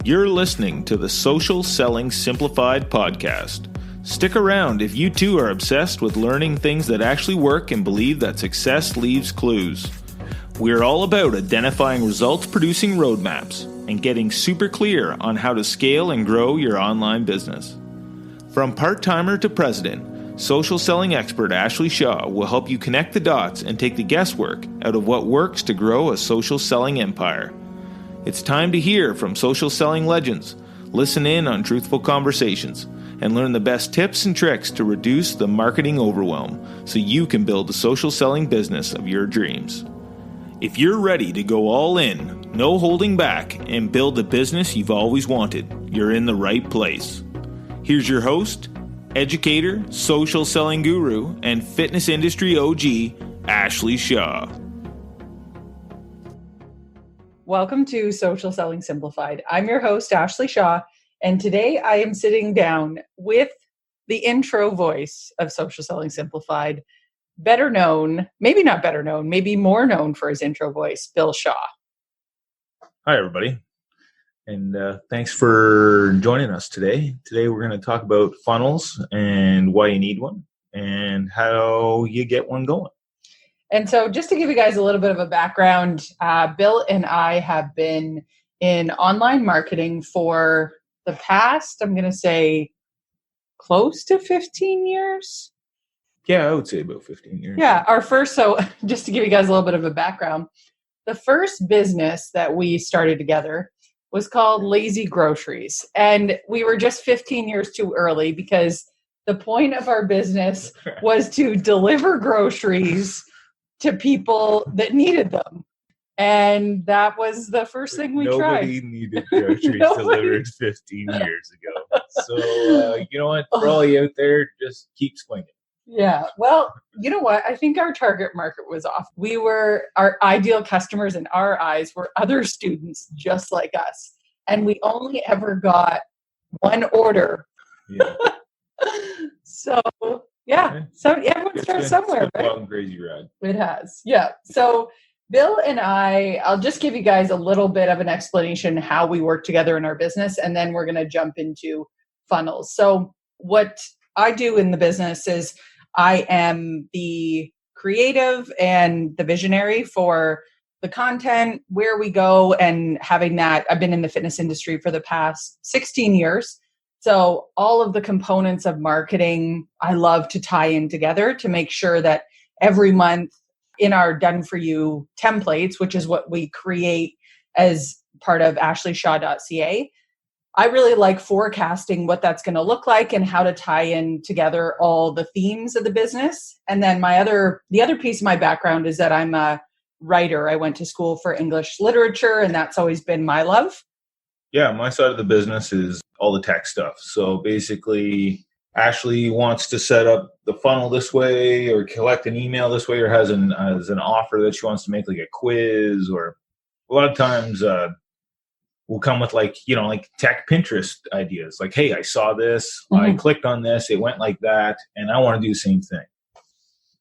You're listening to the Social Selling Simplified podcast. Stick around if you too are obsessed with learning things that actually work and believe that success leaves clues. We're all about identifying results-producing roadmaps and getting super clear on how to scale and grow your online business. From part-timer to president, social selling expert Ashley Shaw will help you connect the dots and take the guesswork out of what works to grow a social selling empire. It's time to hear from social selling legends, listen in on truthful conversations, and learn the best tips and tricks to reduce the marketing overwhelm so you can build the social selling business of your dreams. If you're ready to go all in, no holding back, and build the business you've always wanted, you're in the right place. Here's your host, educator, social selling guru, and fitness industry OG, Ashley Shaw. Welcome to Social Selling Simplified. I'm your host, Ashley Shaw, and today I am sitting down with the intro voice of Social Selling Simplified, better known, maybe not better known, maybe more known for his intro voice, Bill Shaw. Hi, everybody. And thanks for joining us today. Today, we're going to talk about funnels and why you need one and how you get one going. And so just to give you guys a little bit of a background, Bill and I have been in online marketing for the past, I'm going to say, close to 15 years. Yeah, I would say about 15 years. Yeah, so just to give you guys a little bit of a background, the first business that we started together was called Lazy Groceries. And we were just 15 years too early because the point of our business was to deliver groceries to people that needed them. And that was the first thing we tried. Nobody needed groceries delivered 15 years ago. So, you know what? For all you out there, just keep swinging. Yeah. Well, you know what? I think our target market was off. Our ideal customers in our eyes were other students just like us. And we only ever got one order. Yeah. So everyone starts somewhere, it's been right? a long, crazy ride. It has. Yeah. So Bill and I'll just give you guys a little bit of an explanation how we work together in our business, and then we're going to jump into funnels. So what I do in the business is I am the creative and the visionary for the content, where we go, and having that. I've been in the fitness industry for the past 16 years. So all of the components of marketing, I love to tie in together to make sure that every month in our done for you templates, which is what we create as part of ashleyshaw.ca, I really like forecasting what that's going to look like and how to tie in together all the themes of the business. And then the other piece of my background is that I'm a writer. I went to school for English literature, and that's always been my love. Yeah, my side of the business is all the tech stuff. So basically, Ashley wants to set up the funnel this way or collect an email this way or has an offer that she wants to make, like a quiz, or a lot of times we'll come with like tech Pinterest ideas. Like, hey, I saw this, I clicked on this, it went like that, and I want to do the same thing.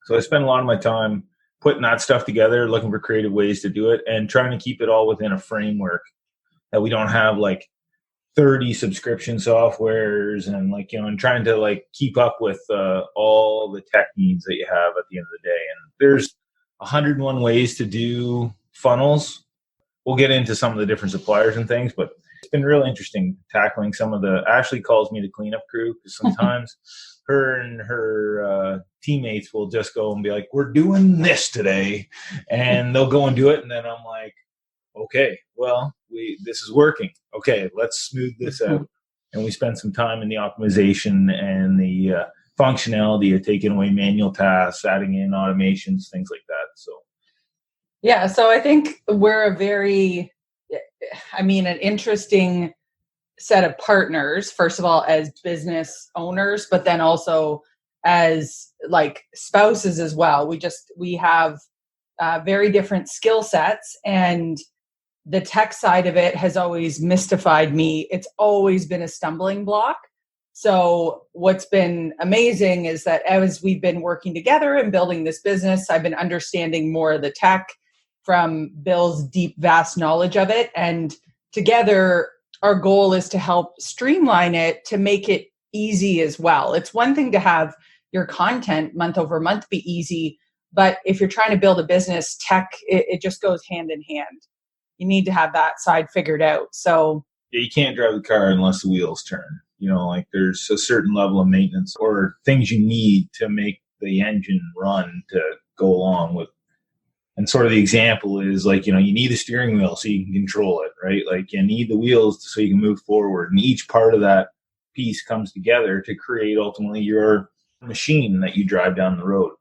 So I spend a lot of my time putting that stuff together, looking for creative ways to do it, and trying to keep it all within a framework that we don't have like 30 subscription softwares and trying to keep up with all the tech needs that you have at the end of the day. And there's 101 ways to do funnels. We'll get into some of the different suppliers and things, but it's been really interesting tackling some of Ashley calls me the cleanup crew, because sometimes her and her teammates will just go and be like, we're doing this today, and they'll go and do it. And then I'm like, okay, well, this is working. Okay, let's smooth this out. And we spend some time in the optimization and the functionality of taking away manual tasks, adding in automations, things like that. So, yeah, so I think we're an interesting set of partners, first of all, as business owners, but then also as spouses as well. We have very different skill sets, and the tech side of it has always mystified me. It's always been a stumbling block. So what's been amazing is that as we've been working together and building this business, I've been understanding more of the tech from Bill's deep, vast knowledge of it. And together, our goal is to help streamline it to make it easy as well. It's one thing to have your content month over month be easy, but if you're trying to build a business, tech, it just goes hand in hand. You need to have that side figured out. So yeah, you can't drive the car unless the wheels turn. Like there's a certain level of maintenance or things you need to make the engine run to go along with. And sort of the example is like, you need the steering wheel so you can control it, right? Like you need the wheels so you can move forward. And each part of that piece comes together to create ultimately your machine that you drive down the road.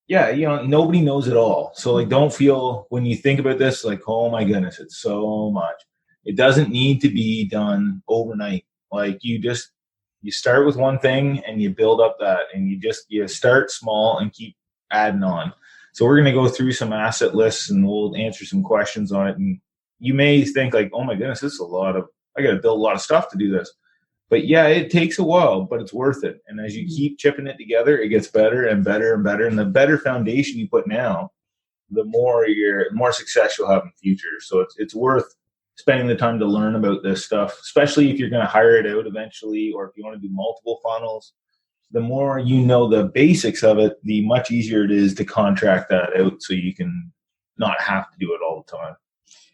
Yeah, nobody knows it all. So like, don't feel when you think about this, like, oh my goodness, it's so much. It doesn't need to be done overnight. Like you start with one thing and you build up that, and you start small and keep adding on. So we're going to go through some asset lists and we'll answer some questions on it. And you may think like, oh my goodness, this is I got to build a lot of stuff to do this. But yeah, it takes a while, but it's worth it. And as you keep chipping it together, it gets better and better and better. And the better foundation you put now, the more success you'll have in the future. So it's worth spending the time to learn about this stuff, especially if you're going to hire it out eventually, or if you want to do multiple funnels. The more you know the basics of it, the much easier it is to contract that out so you can not have to do it all the time.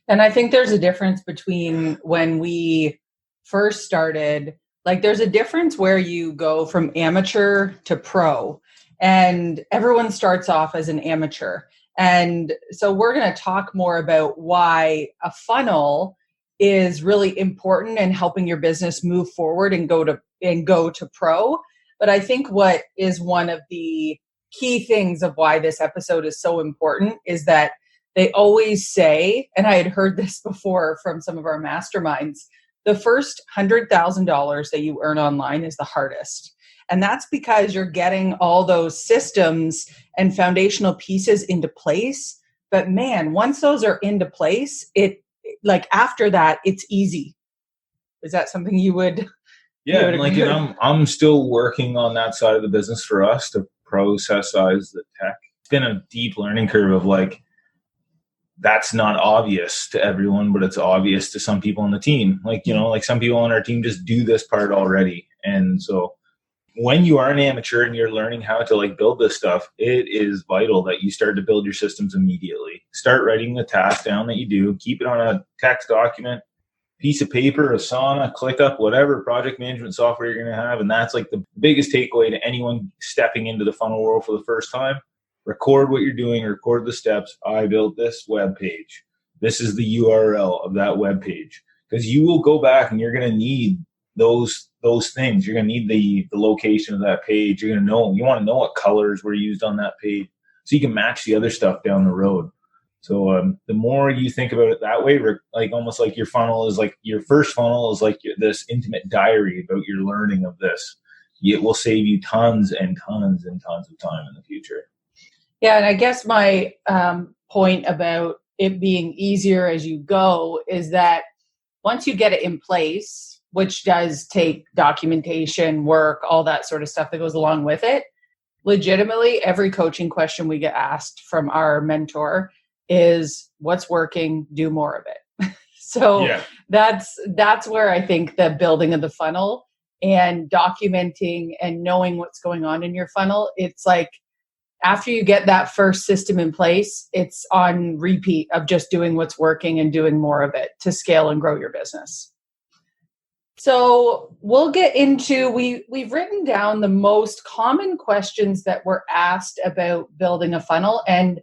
And I think there's a difference between when we first started, like there's a difference where you go from amateur to pro, and everyone starts off as an amateur. And so we're going to talk more about why a funnel is really important in helping your business move forward and go to pro. But I think what is one of the key things of why this episode is so important is that they always say, and I had heard this before from some of our masterminds, the first $100,000 that you earn online is the hardest. And that's because you're getting all those systems and foundational pieces into place. But man, once those are into place, after that, it's easy. Is that something you would? Yeah, and I'm still working on that side of the business for us to processize the tech. It's been a deep learning curve of like, that's not obvious to everyone, but it's obvious to some people on the team. Like, like some people on our team just do this part already. And so when you are an amateur and you're learning how to like build this stuff, it is vital that you start to build your systems immediately. Start writing the task down that you do, keep it on a text document, piece of paper, Asana, ClickUp, whatever project management software you're going to have. And that's like the biggest takeaway to anyone stepping into the funnel world for the first time. Record what you're doing, record the steps. I built this web page. This is the URL of that web page. Because you will go back and you're going to need those things. You're going to need the location of that page. You want to know what colors were used on that page so you can match the other stuff down the road. So the more you think about it that way, like almost like your funnel is like your first funnel is like this intimate diary about your learning of this. It will save you tons and tons and tons of time in the future. Yeah, and I guess my point about it being easier as you go is that once you get it in place, which does take documentation, work, all that sort of stuff that goes along with it, legitimately every coaching question we get asked from our mentor is what's working, do more of it. So yeah. That's where I think the building of the funnel and documenting and knowing what's going on in your funnel, it's like after you get that first system in place, it's on repeat of just doing what's working and doing more of it to scale and grow your business. So we'll get into, we've written down the most common questions that were asked about building a funnel, and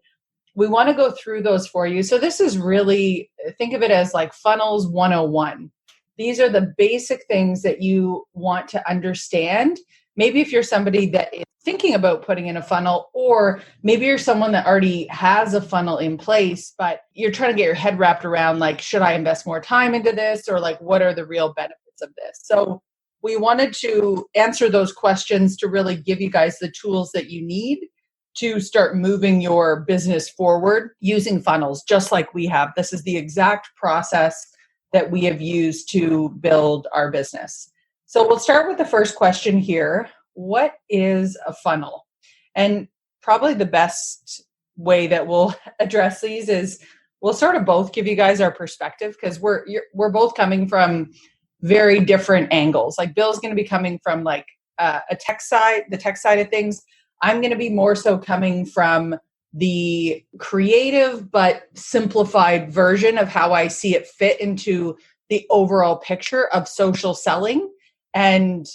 we want to go through those for you. So this is really, think of it as like funnels 101. These are the basic things that you want to understand. Maybe if you're somebody that is thinking about putting in a funnel, or maybe you're someone that already has a funnel in place, but you're trying to get your head wrapped around like, should I invest more time into this? Or like, what are the real benefits of this? So we wanted to answer those questions to really give you guys the tools that you need to start moving your business forward using funnels, just like we have. This is the exact process that we have used to build our business. So we'll start with the first question here. What is a funnel? And probably the best way that we'll address these is we'll sort of both give you guys our perspective because we're both coming from very different angles. Like Bill's going to be coming from like the tech side of things. I'm going to be more so coming from the creative but simplified version of how I see it fit into the overall picture of social selling. And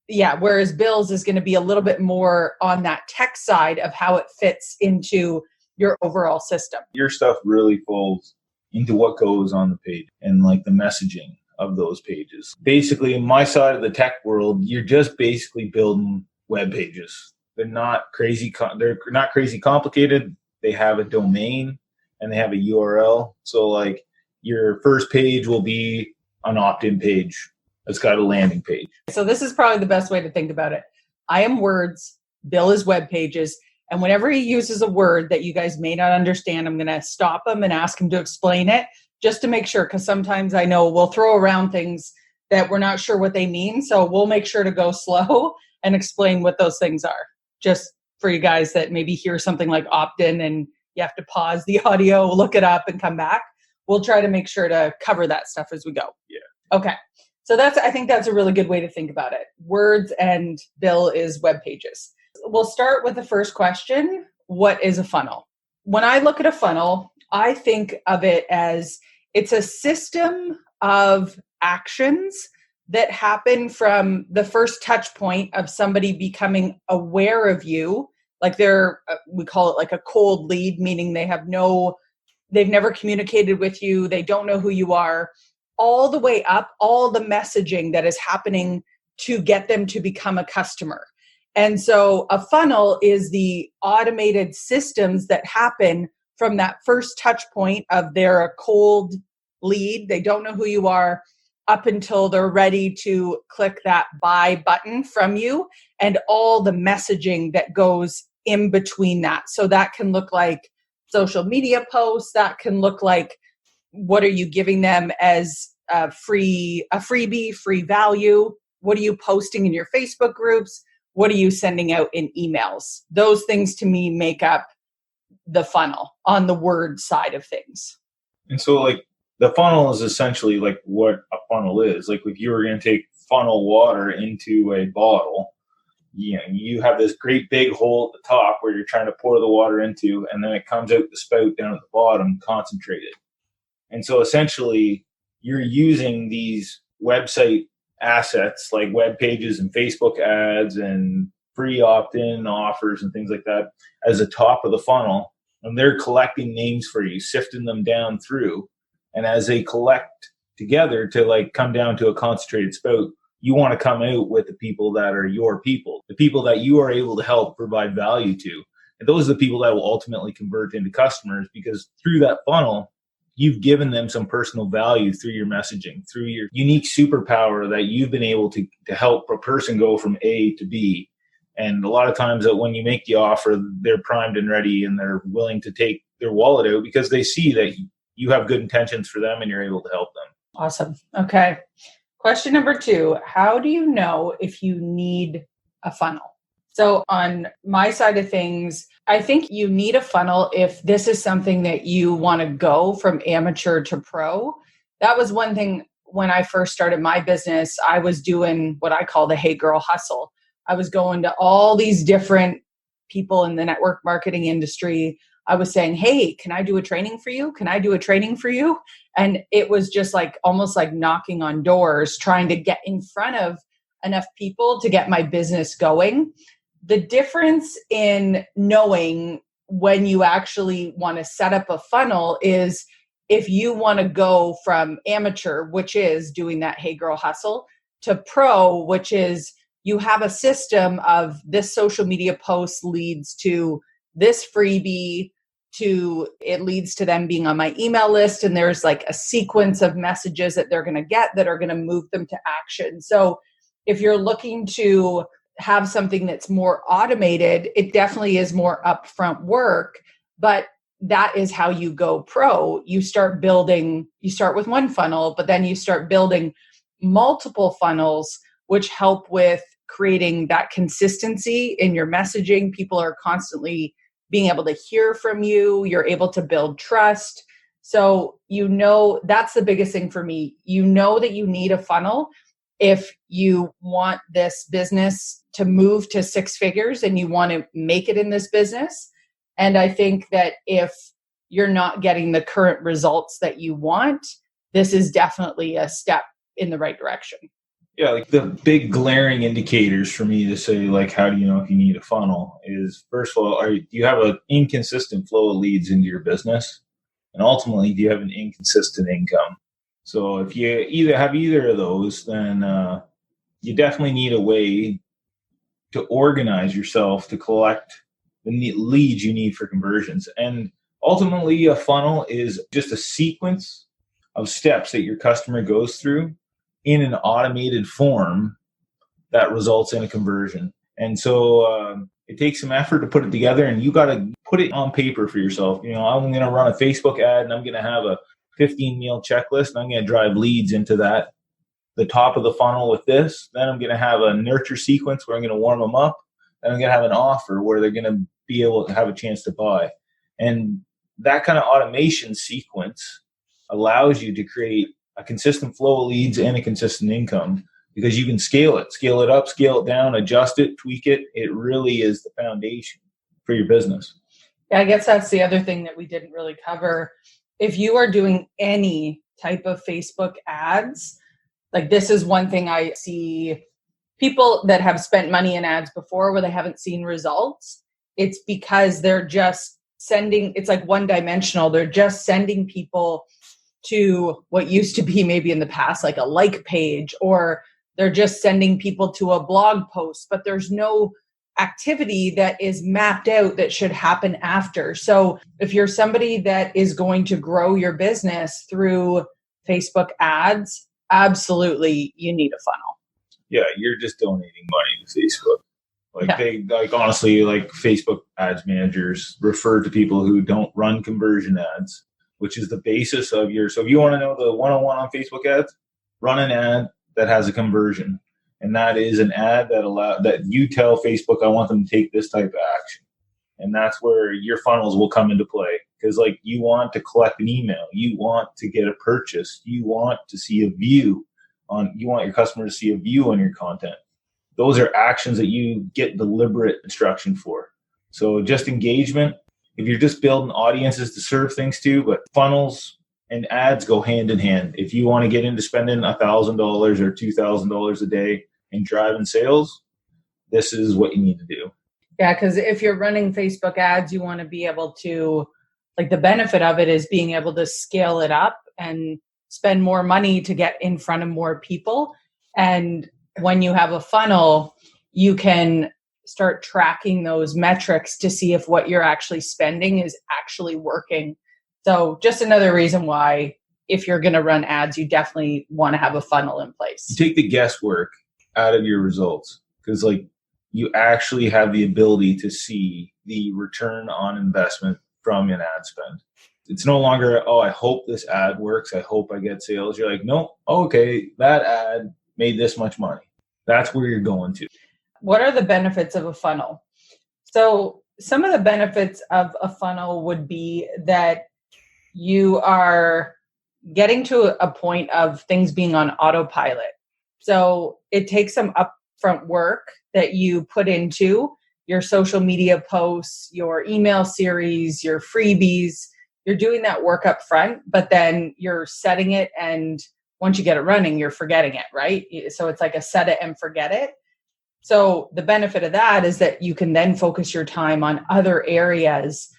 yeah, whereas Bill's is going to be a little bit more on that tech side of how it fits into your overall system. Your stuff really falls into what goes on the page and like the messaging of those pages. Basically, in my side of the tech world, you're just basically building web pages. They're not crazy complicated. They have a domain and they have a URL. So like your first page will be an opt-in page. It's got a landing page. So this is probably the best way to think about it. I am words, Bill is web pages. And whenever he uses a word that you guys may not understand, I'm going to stop him and ask him to explain it just to make sure. Because sometimes I know we'll throw around things that we're not sure what they mean. So we'll make sure to go slow and explain what those things are. Just for you guys that maybe hear something like opt-in and you have to pause the audio, look it up and come back. We'll try to make sure to cover that stuff as we go. Yeah. Okay. So I think that's a really good way to think about it. Words and Bill is web pages. We'll start with the first question. What is a funnel? When I look at a funnel, I think of it as it's a system of actions that happen from the first touch point of somebody becoming aware of you. Like we call it like a cold lead, meaning they've never communicated with you. They don't know who you are, all the way up, all the messaging that is happening to get them to become a customer. And so a funnel is the automated systems that happen from that first touch point of they're a cold lead. They don't know who you are up until they're ready to click that buy button from you and all the messaging that goes in between that. So that can look like social media posts. That can look like what are you giving them as a freebie, free value? What are you posting in your Facebook groups? What are you sending out in emails? Those things to me make up the funnel on the word side of things. And so like the funnel is essentially like what a funnel is. Like if you were going to take funnel water into a bottle, you have this great big hole at the top where you're trying to pour the water into, and then it comes out the spout down at the bottom concentrated. And so essentially you're using these website assets like web pages and Facebook ads and free opt-in offers and things like that as a top of the funnel. And they're collecting names for you, sifting them down through. And as they collect together to like come down to a concentrated spout, you want to come out with the people that are your people, the people that you are able to help provide value to. And those are the people that will ultimately convert into customers, because through that funnel, you've given them some personal value through your messaging, through your unique superpower that you've been able to help a person go from A to B. And a lot of times that when you make the offer, they're primed and ready and they're willing to take their wallet out because they see that you have good intentions for them and you're able to help them. Awesome. Okay. Question number 2, how do you know if you need a funnel? So on my side of things, I think you need a funnel if this is something that you want to go from amateur to pro. That was one thing when I first started my business. I was doing what I call the hey girl hustle. I was going to all these different people in the network marketing industry. I was saying, hey, can I do a training for you? Can I do a training for you? And it was just like almost like knocking on doors, trying to get in front of enough people to get my business going. The difference in knowing when you actually want to set up a funnel is if you want to go from amateur, which is doing that hey girl hustle, to pro, which is you have a system of this social media post leads to this freebie, to it leads to them being on my email list. And there's like a sequence of messages that they're going to get that are going to move them to action. So if you're looking to have something that's more automated, it definitely is more upfront work, but that is how you go pro. You start with one funnel, but then you start building multiple funnels, which help with creating that consistency in your messaging. People are constantly being able to hear from you. You're able to build trust. So, that's the biggest thing for me. You know that you need a funnel if you want this business to move to six figures and you want to make it in this business. And I think that if you're not getting the current results that you want, this is definitely a step in the right direction. Yeah, like the big glaring indicators for me to say, like, how do you know if you need a funnel is, first of all, do you have an inconsistent flow of leads into your business? And ultimately, do you have an inconsistent income? So if you have either of those, then you definitely need a way to organize yourself to collect the leads you need for conversions. And ultimately, a funnel is just a sequence of steps that your customer goes through in an automated form that results in a conversion. And so it takes some effort to put it together, and you got to put it on paper for yourself. I'm going to run a Facebook ad, and I'm going to have a 15 meal checklist, and I'm going to drive leads into the top of the funnel with this. Then I'm going to have a nurture sequence where I'm going to warm them up. Then I'm going to have an offer where they're going to be able to have a chance to buy. And that kind of automation sequence allows you to create a consistent flow of leads and a consistent income, because you can scale it up, scale it down, adjust it, tweak it. It really is the foundation for your business. Yeah, I guess that's the other thing that we didn't really cover. If you are doing any type of Facebook ads, like, this is one thing I see people that have spent money in ads before where they haven't seen results. It's because they're just it's like one dimensional. They're just sending people to what used to be maybe in the past, like a like page, or they're just sending people to a blog post, but there's no activity that is mapped out that should happen after. So if you're somebody that is going to grow your business through Facebook ads, absolutely you need a funnel. Yeah, you're just donating money to Facebook. Honestly, Facebook ads managers refer to people who don't run conversion ads, which is the basis of so if you want to know the 101 on Facebook ads, run an ad that has a conversion. And that is an ad that you tell Facebook, I want them to take this type of action. And that's where your funnels will come into play. Because you want to collect an email, you want to get a purchase, you want to see a view you want your customer to see a view on your content. Those are actions that you get deliberate instruction for. So just engagement, if you're just building audiences to serve things to, but funnels and ads go hand in hand. If you want to get into spending $1,000 or $2,000 a day and driving sales, this is what you need to do. Yeah, because if you're running Facebook ads, you want to be able to, the benefit of it is being able to scale it up and spend more money to get in front of more people. And when you have a funnel, you can start tracking those metrics to see if what you're actually spending is actually working. So just another reason why, if you're going to run ads, you definitely want to have a funnel in place. You take the guesswork out of your results, because you actually have the ability to see the return on investment from an ad spend. It's no longer, I hope this ad works, I hope I get sales. You're like, no, okay, that ad made this much money. That's where you're going to. What are the benefits of a funnel? So some of the benefits of a funnel would be that you are getting to a point of things being on autopilot. So it takes some upfront work that you put into your social media posts, your email series, your freebies. You're doing that work up front, but then you're setting it, and once you get it running, you're forgetting it, right? So it's like a set it and forget it. So the benefit of that is that you can then focus your time on other areas,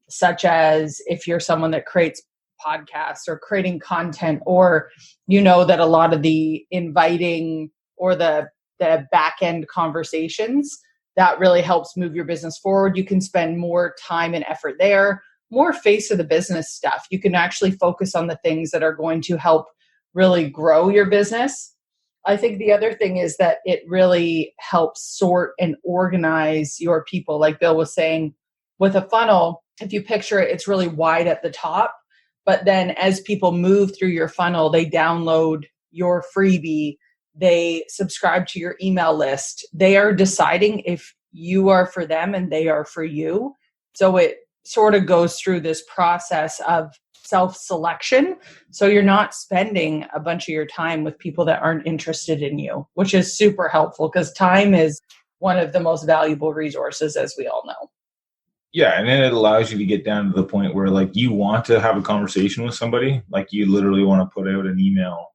such as if you're someone that creates podcasts or creating content, or that a lot of the inviting or the back end conversations, that really helps move your business forward. You can spend more time and effort there, more face of the business stuff. You can actually focus on the things that are going to help really grow your business. I think the other thing is that it really helps sort and organize your people. Like Bill was saying, with a funnel, if you picture it, it's really wide at the top. But then as people move through your funnel, they download your freebie, they subscribe to your email list. They are deciding if you are for them and they are for you. So it sort of goes through this process of self-selection. So you're not spending a bunch of your time with people that aren't interested in you, which is super helpful because time is one of the most valuable resources, as we all know. Yeah, and then it allows you to get down to the point where like you want to have a conversation with somebody, like you literally want to put out an email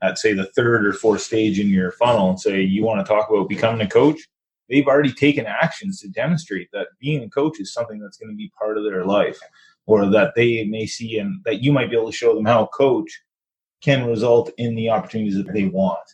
at say the third or fourth stage in your funnel and say you want to talk about becoming a coach. They've already taken actions to demonstrate that being a coach is something that's going to be part of their life, or that they may see and that you might be able to show them how a coach can result in the opportunities that they want.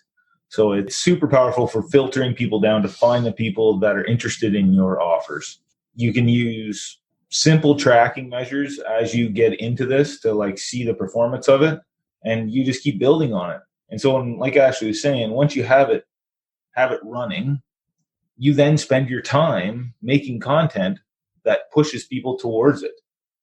So it's super powerful for filtering people down to find the people that are interested in your offers. You can use simple tracking measures as you get into this to like see the performance of it, and you just keep building on it. And so, like Ashley was saying, once you have it running, you then spend your time making content that pushes people towards it.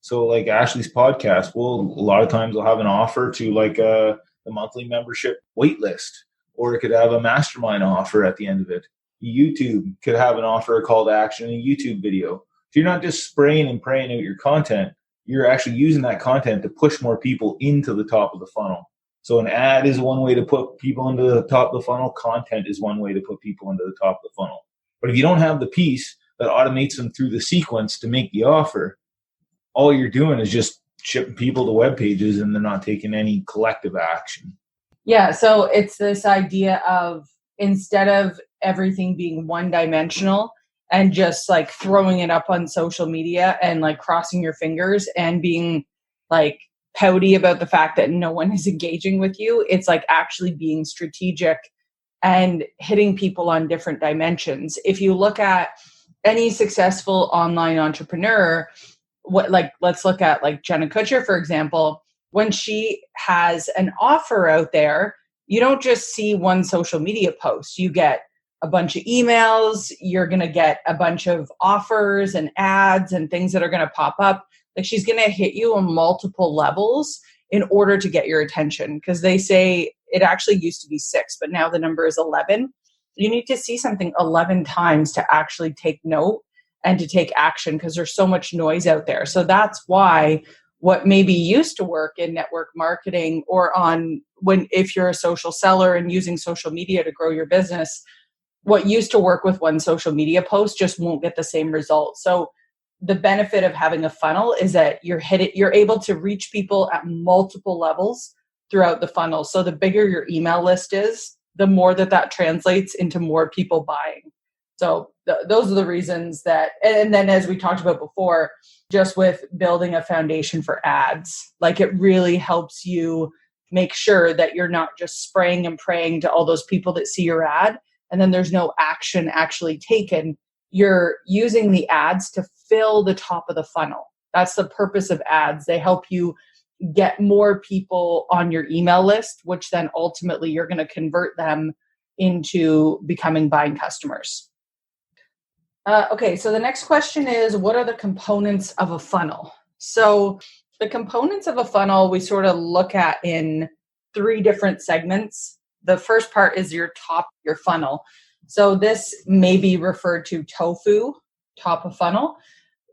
So like Ashley's podcast, a lot of times we'll have an offer to like the monthly membership wait list, or it could have a mastermind offer at the end of it. YouTube could have an offer, a call to action, a YouTube video. So you're not just spraying and praying out your content. You're actually using that content to push more people into the top of the funnel. So an ad is one way to put people into the top of the funnel. Content is one way to put people into the top of the funnel. But if you don't have the piece that automates them through the sequence to make the offer, all you're doing is just shipping people to web pages and they're not taking any collective action. Yeah. So it's this idea of instead of everything being one dimensional and just like throwing it up on social media and like crossing your fingers and being like pouty about the fact that no one is engaging with you, it's like actually being strategic and hitting people on different dimensions. If you look at any successful online entrepreneur, let's look at like Jenna Kutcher, for example. When she has an offer out there, you don't just see one social media post. You get a bunch of emails. You're going to get a bunch of offers and ads and things that are going to pop up. Like she's going to hit you on multiple levels in order to get your attention. Because they say it actually used to be 6, but now the number is 11. You need to see something 11 times to actually take note and to take action because there's so much noise out there. So that's why what maybe used to work in network marketing or if you're a social seller and using social media to grow your business, what used to work with one social media post just won't get the same result. So the benefit of having a funnel is that you're able to reach people at multiple levels throughout the funnel. So the bigger your email list is, the more that translates into more people buying. So those are the reasons that, and then as we talked about before, just with building a foundation for ads, like it really helps you make sure that you're not just spraying and praying to all those people that see your ad and then there's no action actually taken. You're using the ads to fill the top of the funnel. That's the purpose of ads. They help you get more people on your email list, which then ultimately you're going to convert them into becoming buying customers. Okay, so the next question is, what are the components of a funnel? So the components of a funnel we sort of look at in 3 different segments. The first part is your funnel. So this may be referred to tofu, top of funnel.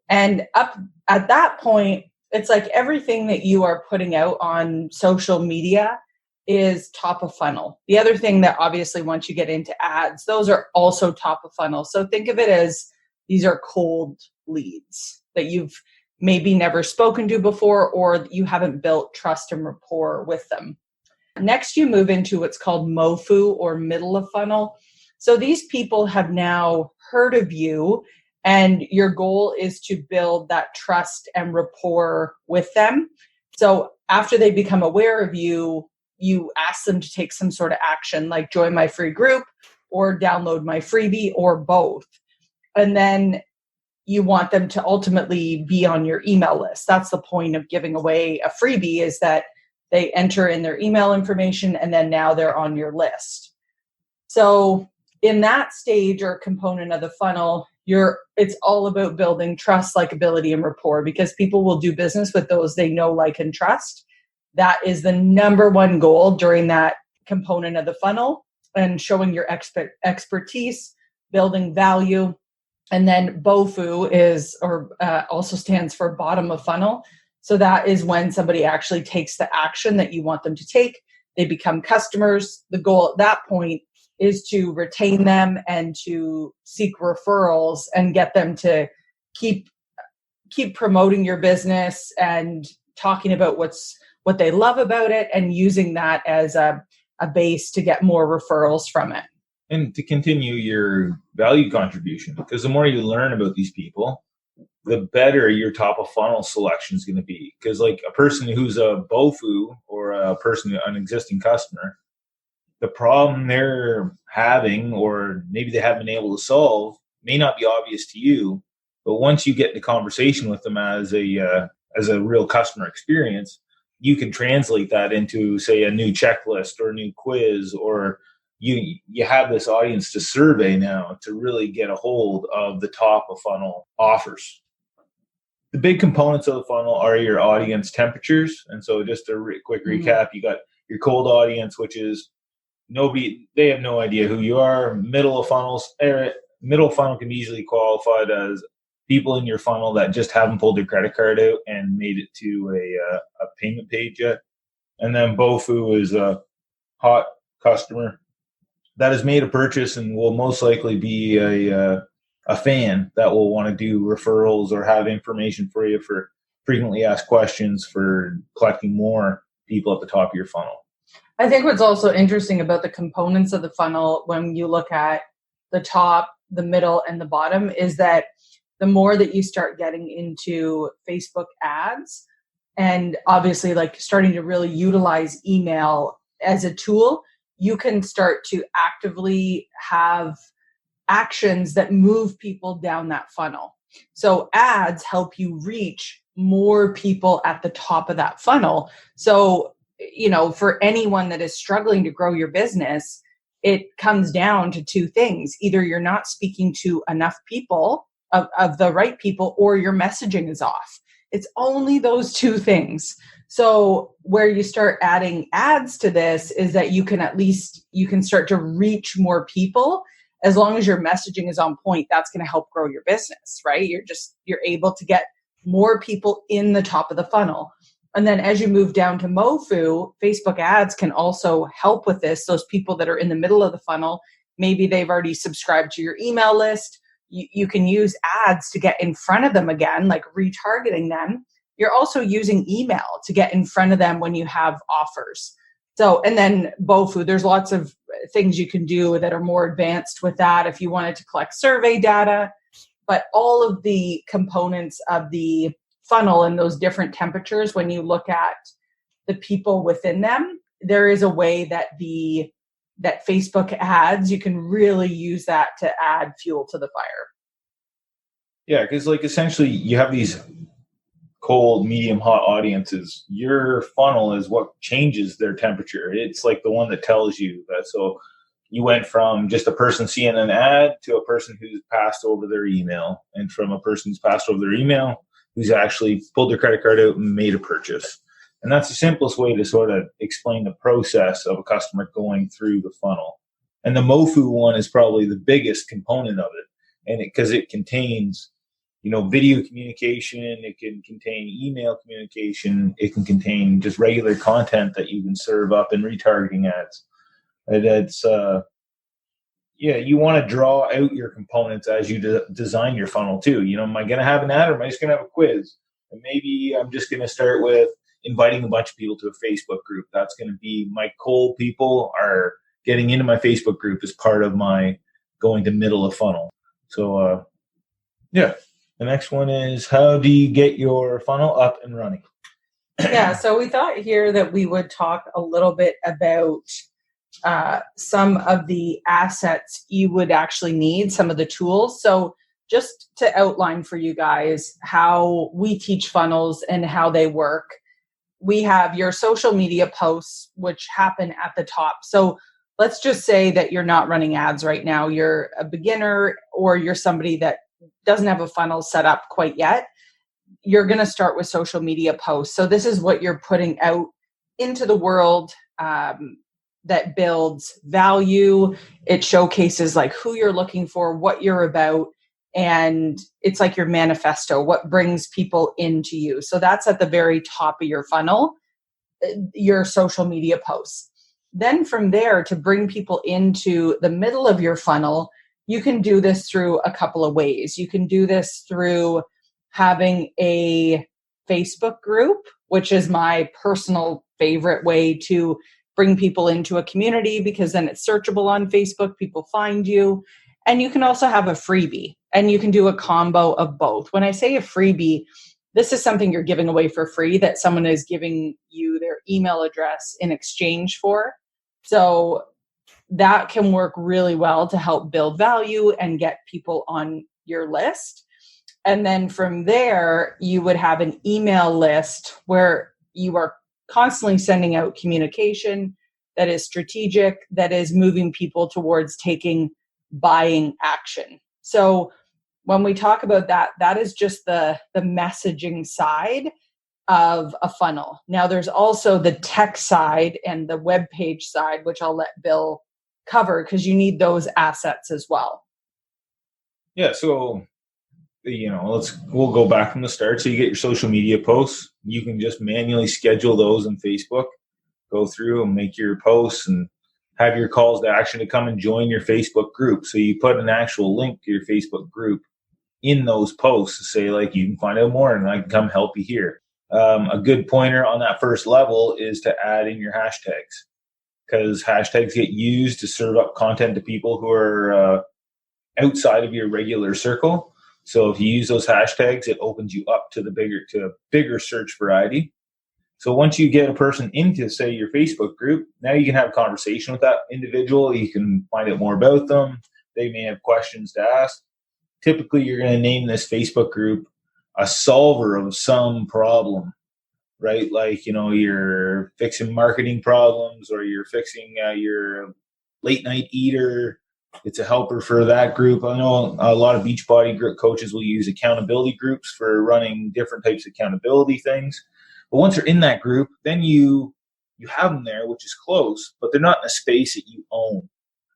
And up at that point, it's like everything that you are putting out on social media is top of funnel. The other thing that obviously once you get into ads, those are also top of funnel. So think of it as these are cold leads that you've maybe never spoken to before or you haven't built trust and rapport with them. Next, you move into what's called MOFU or middle of funnel. So these people have now heard of you and your goal is to build that trust and rapport with them. So after they become aware of you, you ask them to take some sort of action, like join my free group or download my freebie or both. And then you want them to ultimately be on your email list. That's the point of giving away a freebie, is that they enter in their email information and then now they're on your list. So in that stage or component of the funnel, it's all about building trust, likability, and rapport, because people will do business with those they know, like, and trust. That is the number one goal during that component of the funnel, and showing your expertise, building value. And then BOFU also stands for bottom of funnel. So that is when somebody actually takes the action that you want them to take. They become customers. The goal at that point is to retain them and to seek referrals and get them to keep promoting your business and talking about what they love about it and using that as a base to get more referrals from it. And to continue your value contribution, because the more you learn about these people, the better your top of funnel selection is going to be. Because like a person who's a BOFU or an existing customer, the problem they're having, or maybe they haven't been able to solve, may not be obvious to you. But once you get into conversation with them as a real customer experience, you can translate that into, say, a new checklist or a new quiz, or you have this audience to survey now to really get a hold of the top of funnel offers. The big components of the funnel are your audience temperatures. And so just a quick recap, you got your cold audience, which is they have no idea who you are. Middle of funnel can be easily qualified as people in your funnel that just haven't pulled their credit card out and made it to a payment page yet. And then BOFU is a hot customer that has made a purchase and will most likely be a fan that will want to do referrals or have information for you for frequently asked questions for collecting more people at the top of your funnel. I think what's also interesting about the components of the funnel when you look at the top, the middle, and the bottom is that the more that you start getting into Facebook ads and obviously like starting to really utilize email as a tool, you can start to actively have actions that move people down that funnel. So ads help you reach more people at the top of that funnel. So, for anyone that is struggling to grow your business, it comes down to two things. Either you're not speaking to enough people of the right people, or your messaging is off. It's only those two things. So where you start adding ads to this is that you can start to reach more people. As long as your messaging is on point, that's going to help grow your business, right? You're able to get more people in the top of the funnel. And then as you move down to MOFU, Facebook ads can also help with this. Those people that are in the middle of the funnel, maybe they've already subscribed to your email list. You can use ads to get in front of them again, like retargeting them. You're also using email to get in front of them when you have offers. So, and then BOFU, there's lots of things you can do that are more advanced with that if you wanted to collect survey data. But all of the components of the funnel and those different temperatures, when you look at the people within them, there is a way that that Facebook ads, you can really use that to add fuel to the fire. Yeah, because like essentially you have these cold, medium, hot audiences. Your funnel is what changes their temperature. It's like the one that tells you that. So you went from just a person seeing an ad to a person who's passed over their email, and from a person who's passed over their email who's actually pulled their credit card out and made a purchase. And that's the simplest way to sort of explain the process of a customer going through the funnel. And the MOFU one is probably the biggest component of it. And because it contains, video communication, it can contain email communication, it can contain just regular content that you can serve up in retargeting ads. And it's, you want to draw out your components as you design your funnel too. Am I going to have an ad, or am I just going to have a quiz? And maybe I'm just going to start with inviting a bunch of people to a Facebook group. That's going to be my cold people are getting into my Facebook group as part of my going to middle of funnel. So, the next one is, how do you get your funnel up and running? Yeah, so we thought here that we would talk a little bit about some of the assets you would actually need, some of the tools. So just to outline for you guys how we teach funnels and how they work, we have your social media posts, which happen at the top. So let's just say that you're not running ads right now. You're a beginner, or you're somebody that doesn't have a funnel set up quite yet. You're going to start with social media posts. So this is what you're putting out into the world that builds value. It showcases like who you're looking for, what you're about, and it's like your manifesto, what brings people into you. So that's at the very top of your funnel, your social media posts. Then from there, to bring people into the middle of your funnel, you can do this through a couple of ways. You can do this through having a Facebook group, which is my personal favorite way to bring people into a community, because then it's searchable on Facebook, people find you. And you can also have a freebie, and you can do a combo of both. When I say a freebie, this is something you're giving away for free that someone is giving you their email address in exchange for. So that can work really well to help build value and get people on your list. And then from there, you would have an email list where you are constantly sending out communication that is strategic, that is moving people towards taking buying action. So when we talk about that, that is just the messaging side of a funnel. Now there's also the tech side and the web page side, which I'll let Bill cover, because you need those assets as well. Yeah. So, we'll go back from the start. So you get your social media posts. You can just manually schedule those in Facebook, go through and make your posts and have your calls to action to come and join your Facebook group. So you put an actual link to your Facebook group in those posts to say, like, you can find out more and I can come help you here. A good pointer on that first level is to add in your hashtags, because hashtags get used to serve up content to people who are outside of your regular circle. So if you use those hashtags, it opens you up to a bigger search variety. So once you get a person into, say, your Facebook group, now you can have a conversation with that individual. You can find out more about them. They may have questions to ask. Typically, you're going to name this Facebook group a solver of some problem, right? Like, you're fixing marketing problems, or you're fixing your late night eater. It's a helper for that group. I know a lot of Beachbody group coaches will use accountability groups for running different types of accountability things. But once they're in that group, then you have them there, which is close, but they're not in a space that you own.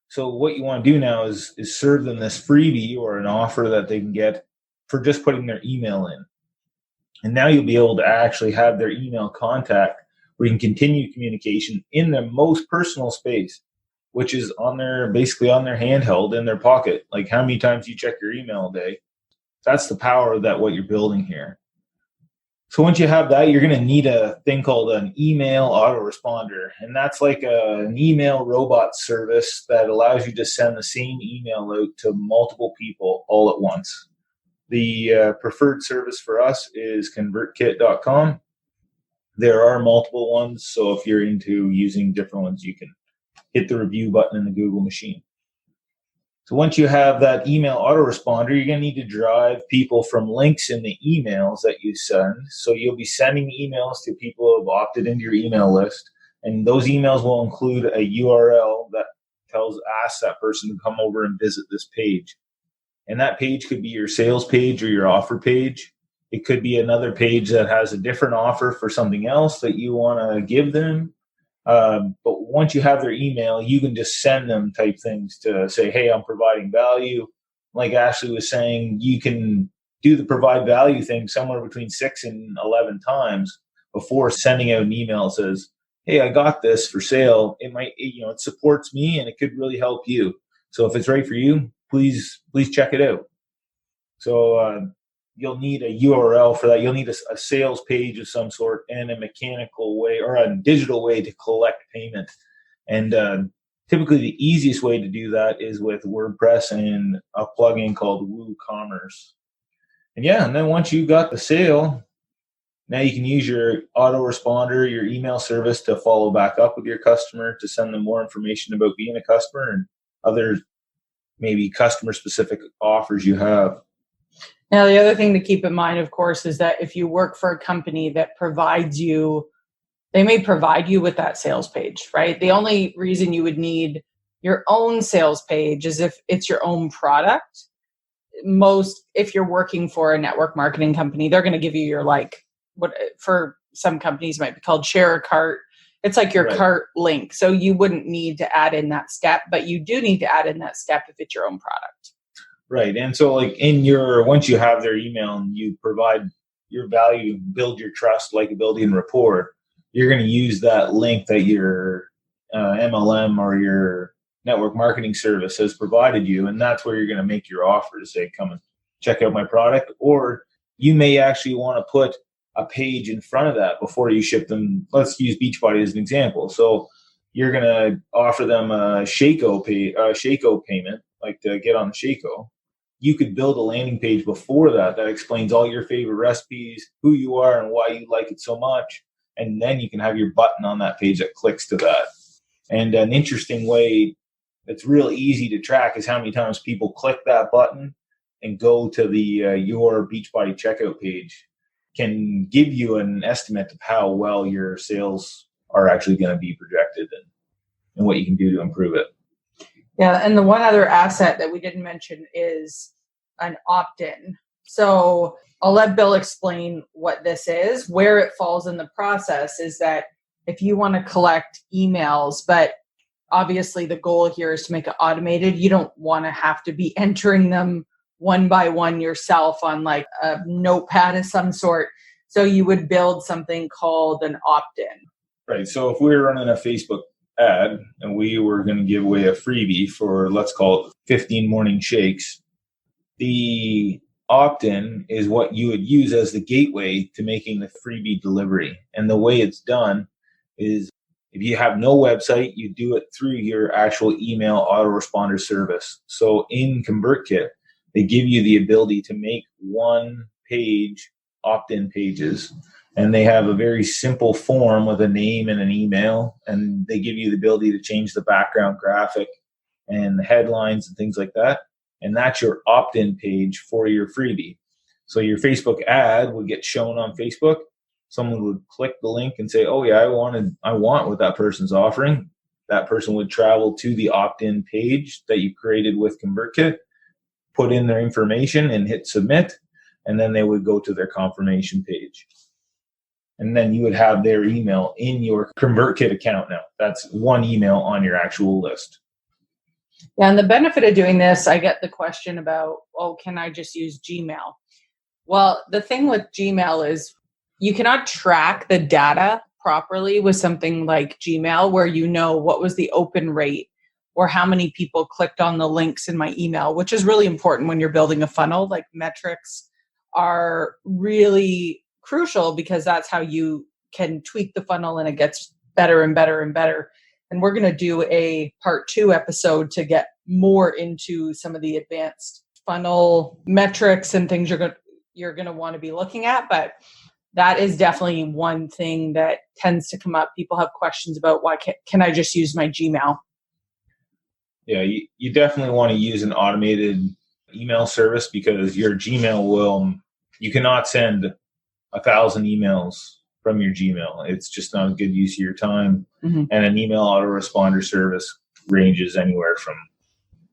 So what you want to do now is serve them this freebie or an offer that they can get for just putting their email in. And now you'll be able to actually have their email contact where you can continue communication in their most personal space, which is basically on their handheld in their pocket. Like how many times you check your email a day. That's the power of what you're building here. So once you have that, you're going to need a thing called an email autoresponder. And that's like an email robot service that allows you to send the same email out to multiple people all at once. The preferred service for us is convertkit.com. There are multiple ones. So if you're into using different ones, you can hit the review button in the Google machine. So once you have that email autoresponder, you're going to need to drive people from links in the emails that you send. So you'll be sending emails to people who have opted into your email list. And those emails will include a URL that asks that person to come over and visit this page. And that page could be your sales page or your offer page. It could be another page that has a different offer for something else that you want to give them. But once you have their email, you can just send them type things to say, hey, I'm providing value. Like Ashley was saying, you can do the provide value thing somewhere between 6 and 11 times before sending out an email that says, hey, I got this for sale. It supports me and it could really help you. So if it's right for you, please check it out. So you'll need a URL for that. You'll need a sales page of some sort and a mechanical way or a digital way to collect payment. And typically the easiest way to do that is with WordPress and a plugin called WooCommerce. And then once you got the sale, now you can use your autoresponder, your email service to follow back up with your customer, to send them more information about being a customer and other maybe customer-specific offers you have. Now, the other thing to keep in mind, of course, is that if you work for a company that they may provide you with that sales page, right? The only reason you would need your own sales page is if it's your own product. If you're working for a network marketing company, they're going to give you what for some companies might be called share a cart. It's like your cart link. So you wouldn't need to add in that step, but you do need to add in that step if it's your own product. Right. And so like once you have their email and you provide your value, build your trust, likability, and rapport, you're going to use that link that your MLM or your network marketing service has provided you. And that's where you're going to make your offer to say, come and check out my product. Or you may actually want to put a page in front of that before you ship them. Let's use Beachbody as an example. So you're going to offer them a Shako payment, like to get on the Shako. You could build a landing page before that explains all your favorite recipes, who you are, and why you like it so much. And then you can have your button on that page that clicks to that. And an interesting way that's real easy to track is how many times people click that button and go to the your Beachbody checkout page can give you an estimate of how well your sales are actually going to be projected and what you can do to improve it. Yeah, and the one other asset that we didn't mention is an opt-in. So I'll let Bill explain what this is. Where it falls in the process is that if you want to collect emails, but obviously the goal here is to make it automated, you don't want to have to be entering them one by one yourself on like a notepad of some sort. So you would build something called an opt-in. Right. So if we were running a Facebook ad and we were going to give away a freebie for, let's call it 15 morning shakes, the opt-in is what you would use as the gateway to making the freebie delivery. And the way it's done is if you have no website, you do it through your actual email autoresponder service. So in ConvertKit, they give you the ability to make one page opt-in pages. And they have a very simple form with a name and an email. And they give you the ability to change the background graphic and the headlines and things like that. And that's your opt-in page for your freebie. So your Facebook ad would get shown on Facebook. Someone would click the link and say, oh yeah, I want what that person's offering. That person would travel to the opt-in page that you created with ConvertKit, put in their information and hit submit. And then they would go to their confirmation page. And then you would have their email in your ConvertKit account now. That's one email on your actual list. Yeah, and the benefit of doing this, I get the question about, oh, can I just use Gmail? Well, the thing with Gmail is you cannot track the data properly with something like Gmail where you know what was the open rate or how many people clicked on the links in my email, which is really important when you're building a funnel. Like metrics are really crucial because that's how you can tweak the funnel and it gets better and better and better. And we're going to do a part 2 episode to get more into some of the advanced funnel metrics and things you're going to want to be looking at. But that is definitely one thing that tends to come up. People have questions about why can I just use my Gmail? Yeah, you definitely want to use an automated email service because your Gmail you cannot send 1,000 emails from your Gmail. It's just not a good use of your time. Mm-hmm. And an email autoresponder service ranges anywhere from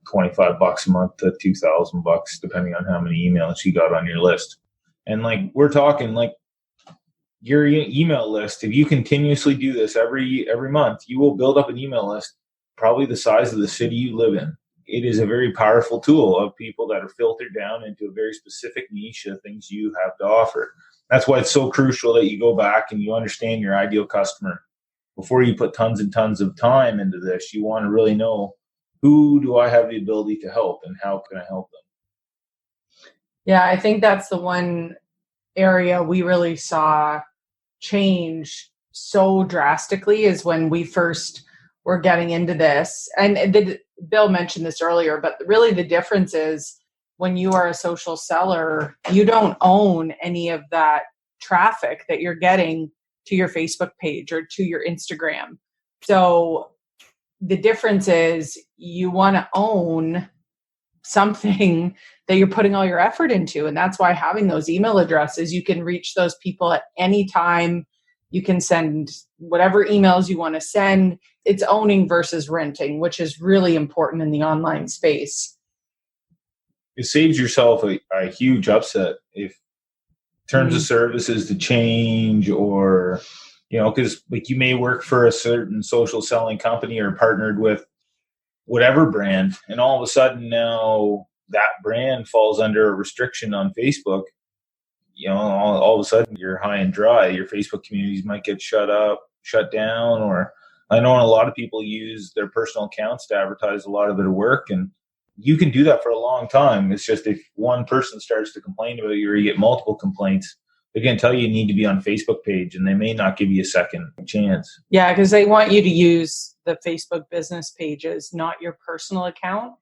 $25 a month to $2,000, depending on how many emails you got on your list. And like we're talking, like your email list, if you continuously do this every month, you will build up an email list probably the size of the city you live in. It is a very powerful tool of people that are filtered down into a very specific niche of things you have to offer. That's why it's so crucial that you go back and you understand your ideal customer. Before you put tons and tons of time into this, you want to really know, who do I have the ability to help and how can I help them? Yeah, I think that's the one area we really saw change so drastically is when we first were getting into this. And Bill mentioned this earlier, but really the difference is when you are a social seller, you don't own any of that traffic that you're getting to your Facebook page or to your Instagram. So the difference is you want to own something that you're putting all your effort into. And that's why having those email addresses, you can reach those people at any time. You can send whatever emails you want to send. It's owning versus renting, which is really important in the online space. It saves yourself a huge upset if terms of services to change, or, because like you may work for a certain social selling company or partnered with whatever brand, and all of a sudden now that brand falls under a restriction on Facebook, all of a sudden you're high and dry. Your Facebook communities might get shut down, or I know a lot of people use their personal accounts to advertise a lot of their work, and you can do that for a long time. It's just if one person starts to complain about you or you get multiple complaints, they're going to tell you need to be on Facebook page, and they may not give you a second chance. Yeah, because they want you to use the Facebook business pages, not your personal account.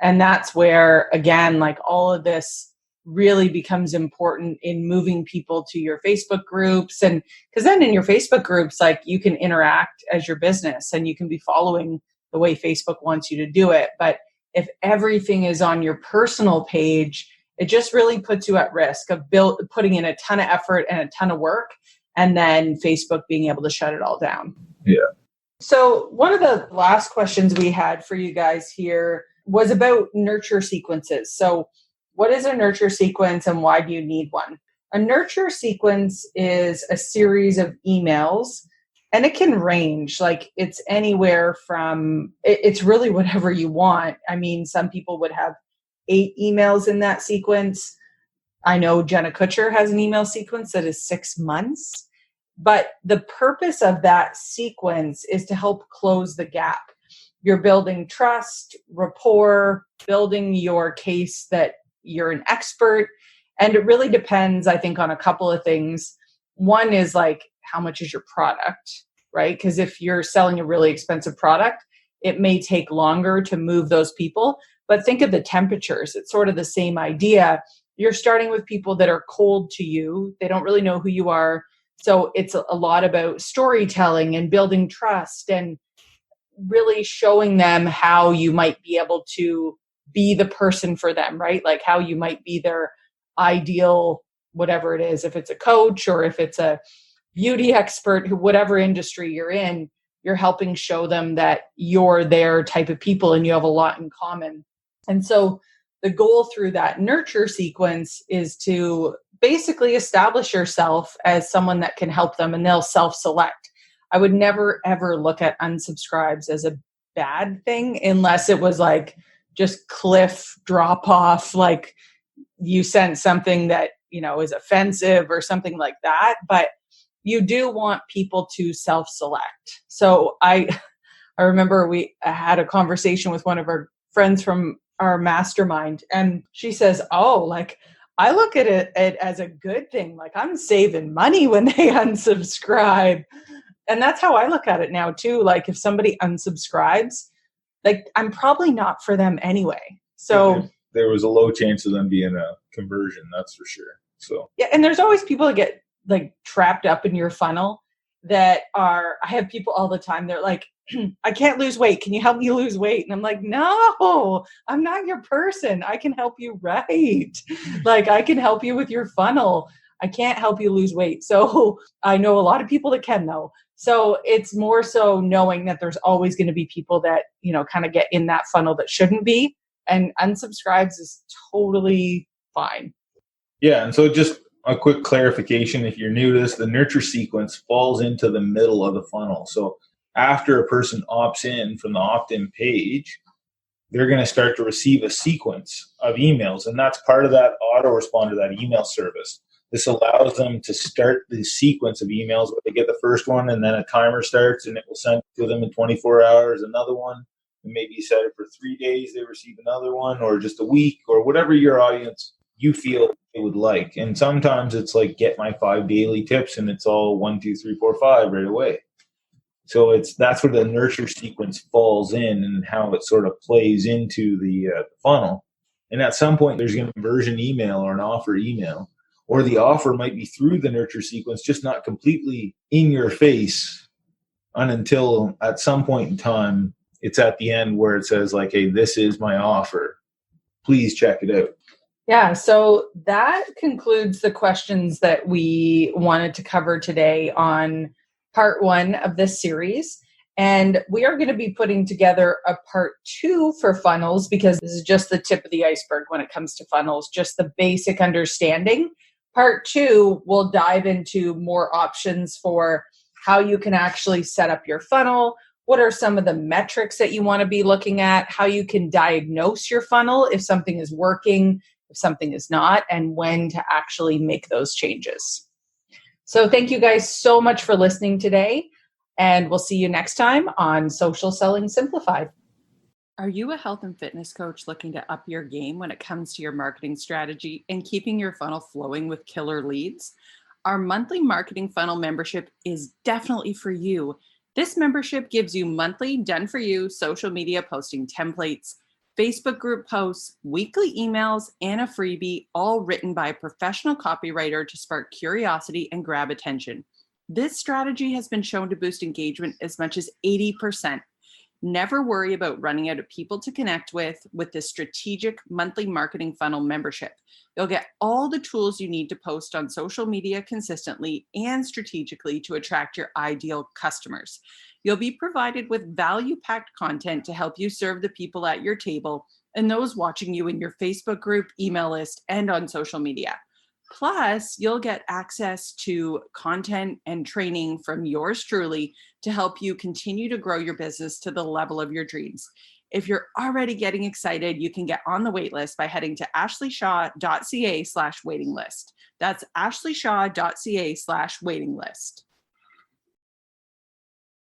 And that's where, again, like all of this really becomes important in moving people to your Facebook groups. And because then in your Facebook groups, like you can interact as your business and you can be following the way Facebook wants you to do it. But if everything is on your personal page, it just really puts you at risk of putting in a ton of effort and a ton of work, and then Facebook being able to shut it all down. Yeah. So one of the last questions we had for you guys here was about nurture sequences. So what is a nurture sequence and why do you need one? A nurture sequence is a series of emails, and it can range. Like it's anywhere from, it's really whatever you want. I mean, some people would have 8 emails in that sequence. I know Jenna Kutcher has an email sequence that is 6 months. But the purpose of that sequence is to help close the gap. You're building trust, rapport, building your case that you're an expert. And it really depends, I think, on a couple of things. One is like, how much is your product, right? Because if you're selling a really expensive product, it may take longer to move those people. But think of the temperatures. It's sort of the same idea. You're starting with people that are cold to you. They don't really know who you are. So it's a lot about storytelling and building trust and really showing them how you might be able to be the person for them, right? Like how you might be their ideal, whatever it is, if it's a coach or if it's a beauty expert, whatever industry you're in, you're helping show them that you're their type of people and you have a lot in common. And so the goal through that nurture sequence is to basically establish yourself as someone that can help them, and they'll self-select. I would never, ever look at unsubscribes as a bad thing unless it was like just cliff drop off, like you sent something that, is offensive or something like that. But you do want people to self-select. So I remember we had a conversation with one of our friends from our mastermind, and she says, I look at it as a good thing. Like I'm saving money when they unsubscribe. And that's how I look at it now too. Like if somebody unsubscribes, like I'm probably not for them anyway. So there was a low chance of them being a conversion. That's for sure. So yeah. And there's always people that get like trapped up in your funnel I have people all the time. They're like, I can't lose weight. Can you help me lose weight? And I'm like, no, I'm not your person. I can help you right. Like I can help you with your funnel. I can't help you lose weight. So I know a lot of people that can though. So it's more so knowing that there's always going to be people that, kind of get in that funnel that shouldn't be, and unsubscribes is totally fine. Yeah. And so just a quick clarification. If you're new to this, the nurture sequence falls into the middle of the funnel. So after a person opts in from the opt-in page, they're going to start to receive a sequence of emails. And that's part of that autoresponder to that email service. This allows them to start the sequence of emails where they get the first one, and then a timer starts and it will send to them in 24 hours another one. And maybe you set it for 3 days, they receive another one, or just a week, or whatever your audience you feel they would like. And sometimes it's like, get my 5 daily tips, and it's all 1, 2, 3, 4, 5 right away. So that's where the nurture sequence falls in and how it sort of plays into the funnel. And at some point, there's going to be a conversion email or an offer email, or the offer might be through the nurture sequence, just not completely in your face until at some point in time, it's at the end where it says like, hey, this is my offer. Please check it out. Yeah, so that concludes the questions that we wanted to cover today on part 1 of this series. And we are going to be putting together a part 2 for funnels, because this is just the tip of the iceberg when it comes to funnels, just the basic understanding. Part 2 will dive into more options for how you can actually set up your funnel, what are some of the metrics that you want to be looking at, how you can diagnose your funnel if something is working, if something is not, and when to actually make those changes. So thank you guys so much for listening today, and we'll see you next time on Social Selling Simplified. Are you a health and fitness coach looking to up your game when it comes to your marketing strategy and keeping your funnel flowing with killer leads? Our monthly marketing funnel membership is definitely for you. This membership gives you monthly done-for-you social media posting templates, Facebook group posts, weekly emails, and a freebie, all written by a professional copywriter to spark curiosity and grab attention. This strategy has been shown to boost engagement as much as 80%. Never worry about running out of people to connect with this strategic monthly marketing funnel membership. You'll get all the tools you need to post on social media consistently and strategically to attract your ideal customers. You'll be provided with value-packed content to help you serve the people at your table and those watching you in your Facebook group, email list, and on social media. Plus, you'll get access to content and training from yours truly to help you continue to grow your business to the level of your dreams. If you're already getting excited, you can get on the wait list by heading to ashleyshaw.ca/waiting list. That's ashleyshaw.ca/waiting list.